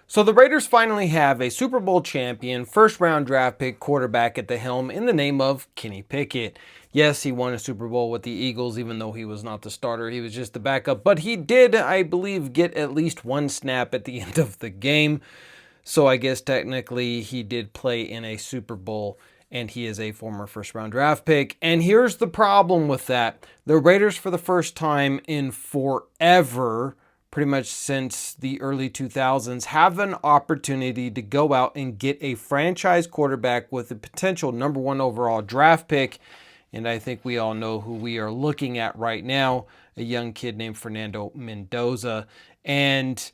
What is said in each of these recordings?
So the Raiders finally have a Super Bowl champion, first round draft pick quarterback at the helm in the name of Kenny Pickett. Yes, he won a Super Bowl with the Eagles, even though he was not the starter. He was just the backup. But he did, I believe, get at least one snap at the end of the game. So I guess technically he did play in a Super Bowl, and he is a former first round draft pick. And here's the problem with that: the Raiders, for the first time in forever, pretty much since the early 2000s, have an opportunity to go out and get a franchise quarterback with a potential number one overall draft pick. And I think we all know who we are looking at right now, a young kid named Fernando Mendoza. And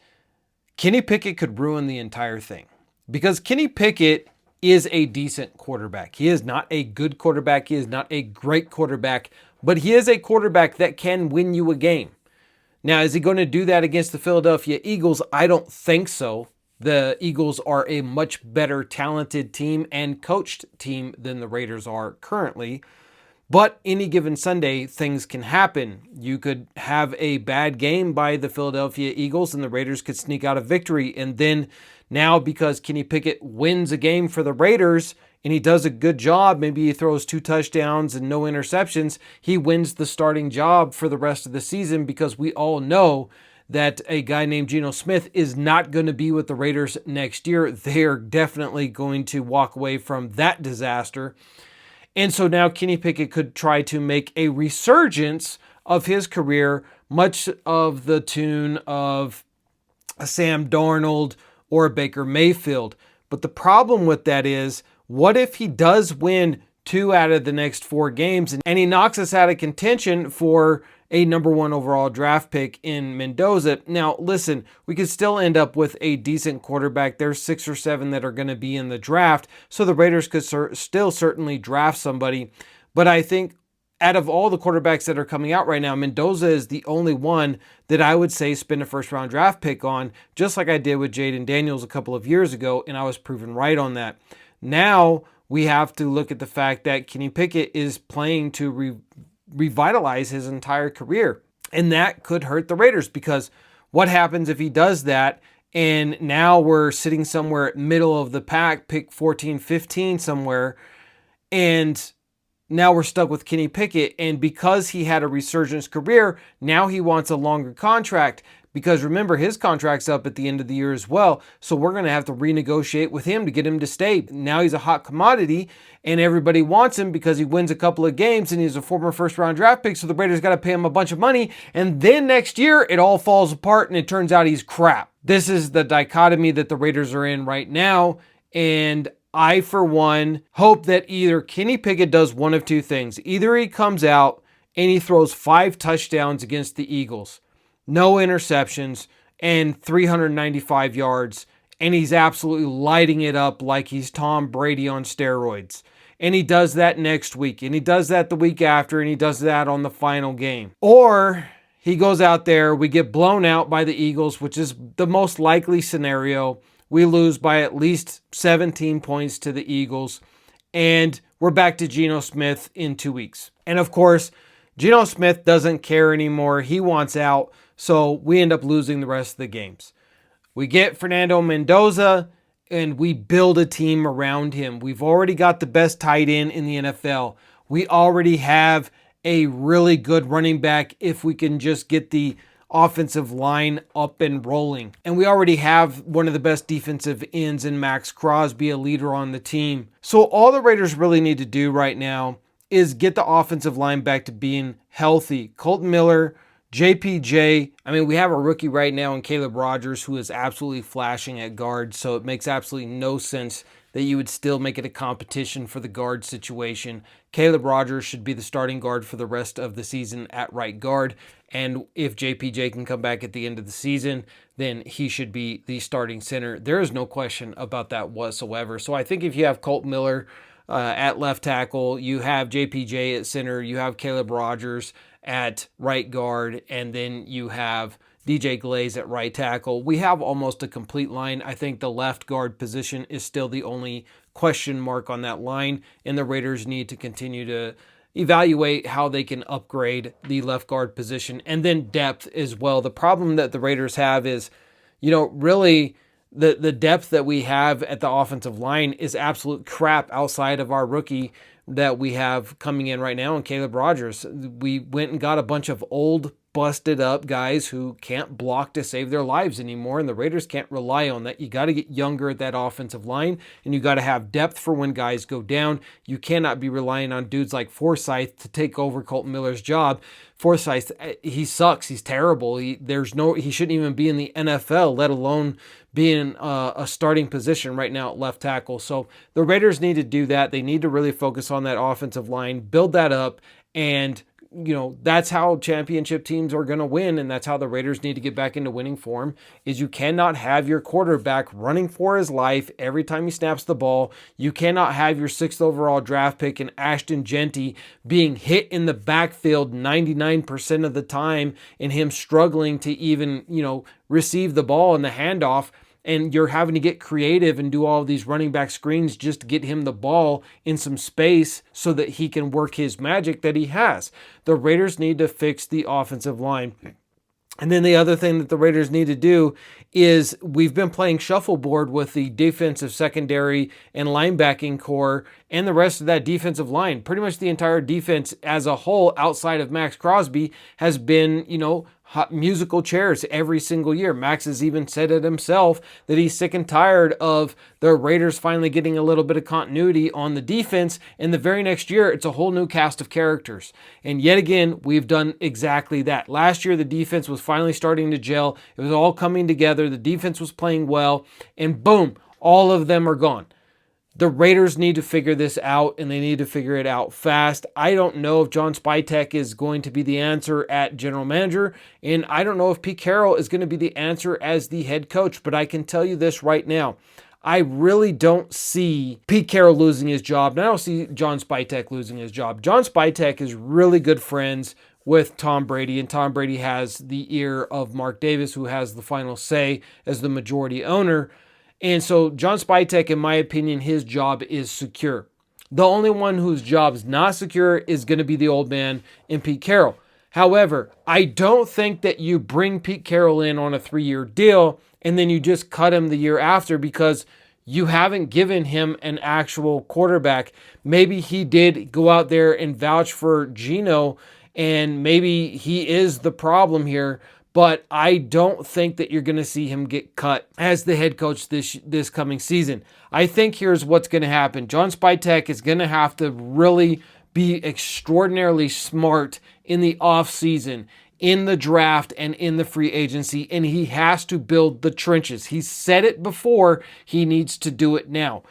Kenny Pickett could ruin the entire thing, because Kenny Pickett is a decent quarterback. He is not a good quarterback. He is not a great quarterback, but he is a quarterback that can win you a game. Now, is he going to do that against the Philadelphia Eagles? I don't think so. The Eagles are a much better talented team and coached team than the Raiders are currently. But any given Sunday, things can happen. You could have a bad game by the Philadelphia Eagles and the Raiders could sneak out a victory. And then now, because Kenny Pickett wins a game for the Raiders and he does a good job, maybe he throws 2 touchdowns and no interceptions, he wins the starting job for the rest of the season, because we all know that a guy named Geno Smith is not going to be with the Raiders next year. They're definitely going to walk away from that disaster. And so now Kenny Pickett could try to make a resurgence of his career, much of the tune of a Sam Darnold or a Baker Mayfield. But the problem with that is, what if he does win 2 out of the next 4 games and he knocks us out of contention for a number one overall draft pick in Mendoza? Now, listen, we could still end up with a decent quarterback. There's 6 or 7 that are going to be in the draft, so the Raiders could still certainly draft somebody. But I think out of all the quarterbacks that are coming out right now, Mendoza is the only one that I would say spend a first round draft pick on, just like I did with Jaden Daniels a couple of years ago, and I was proven right on that. Now we have to look at the fact that Kenny Pickett is playing to revitalize his entire career. And that could hurt the Raiders, because what happens if he does that and now we're sitting somewhere middle of the pack, pick 14, 15 somewhere, and now we're stuck with Kenny Pickett, and because he had a resurgence career, now he wants a longer contract. Because remember, his contract's up at the end of the year as well. So we're going to have to renegotiate with him to get him to stay. Now he's a hot commodity and everybody wants him because he wins a couple of games and he's a former first round draft pick. So the Raiders got to pay him a bunch of money. And then next year it all falls apart and it turns out he's crap. This is the dichotomy that the Raiders are in right now. And I, for one, hope that either Kenny Pickett does one of 2 things. Either he comes out and he throws 5 touchdowns against the Eagles, no interceptions, and 395 yards, and he's absolutely lighting it up like he's Tom Brady on steroids. And he does that next week, and he does that the week after, and he does that on the final game. Or he goes out there, we get blown out by the Eagles, which is the most likely scenario. We lose by at least 17 points to the Eagles, and we're back to Geno Smith in 2 weeks. And of course, Geno Smith doesn't care anymore. He wants out. So we end up losing the rest of the games. We get Fernando Mendoza and we build a team around him. We've already got the best tight end in the NFL. We already have a really good running back if we can just get the offensive line up and rolling. And we already have one of the best defensive ends in Max Crosby, a leader on the team. So all the Raiders really need to do right now is get the offensive line back to being healthy. Colton Miller, JPJ, we have a rookie right now in Caleb Rogers who is absolutely flashing at guard, so it makes absolutely no sense that you would still make it a competition for the guard situation. Caleb Rogers should be the starting guard for the rest of the season at right guard, and if JPJ can come back at the end of the season, then he should be the starting center. There is no question about that whatsoever. So I think if you have Colt Miller at left tackle, you have JPJ at center, you have Caleb Rogers at right guard, and then you have DJ Glaze at right tackle. We have almost a complete line. I think the left guard position is still the only question mark on that line, and the Raiders need to continue to evaluate how they can upgrade the left guard position, and then depth as well. The problem that the Raiders have is, really the depth that we have at the offensive line is absolute crap outside of our rookie that we have coming in right now, and Caleb Rogers. We went and got a bunch of old, busted up guys who can't block to save their lives anymore, and the Raiders can't rely on that. You got to get younger at that offensive line, and you got to have depth for when guys go down. You cannot be relying on dudes like Forsythe to take over Colton Miller's job. Forsythe, he sucks. He's terrible. He shouldn't even be in the NFL, let alone be in a starting position right now at left tackle. So the Raiders need to do that. They need to really focus on that offensive line, build that up, and that's how championship teams are going to win, and that's how the Raiders need to get back into winning form. Is you cannot have your quarterback running for his life every time he snaps the ball. You cannot have your 6th overall draft pick in Ashton Genty being hit in the backfield 99% of the time and him struggling to even, receive the ball in the handoff. And you're having to get creative and do all of these running back screens just to get him the ball in some space so that he can work his magic that he has. The Raiders need to fix the offensive line. And then the other thing that the Raiders need to do is we've been playing shuffleboard with the defensive secondary and linebacking core and the rest of that defensive line. Pretty much the entire defense as a whole outside of Max Crosby has been, hot musical chairs every single year. Max has even said it himself that he's sick and tired of the Raiders finally getting a little bit of continuity on the defense, and the very next year it's a whole new cast of characters. And yet again, we've done exactly that. Last year the defense was finally starting to gel. It was all coming together. The defense was playing well, and boom, all of them are gone. The Raiders need to figure this out, and they need to figure it out fast. I don't know if John Spytek is going to be the answer at general manager, and I don't know if Pete Carroll is going to be the answer as the head coach, but I can tell you this right now. I really don't see Pete Carroll losing his job, and I don't see John Spytek losing his job. John Spytek is really good friends with Tom Brady, and Tom Brady has the ear of Mark Davis, who has the final say as the majority owner. And so John Spytek, in my opinion, his job is secure. The only one whose job is not secure is going to be the old man in Pete Carroll. However, I don't think that you bring Pete Carroll in on a 3-year deal and then you just cut him the year after because you haven't given him an actual quarterback. Maybe he did go out there and vouch for Geno, and maybe he is the problem here. But I don't think that you're going to see him get cut as the head coach this coming season. I think here's what's going to happen. John Spytek is going to have to really be extraordinarily smart in the offseason, in the draft, and in the free agency, and he has to build the trenches. He's said it before. He needs to do it now.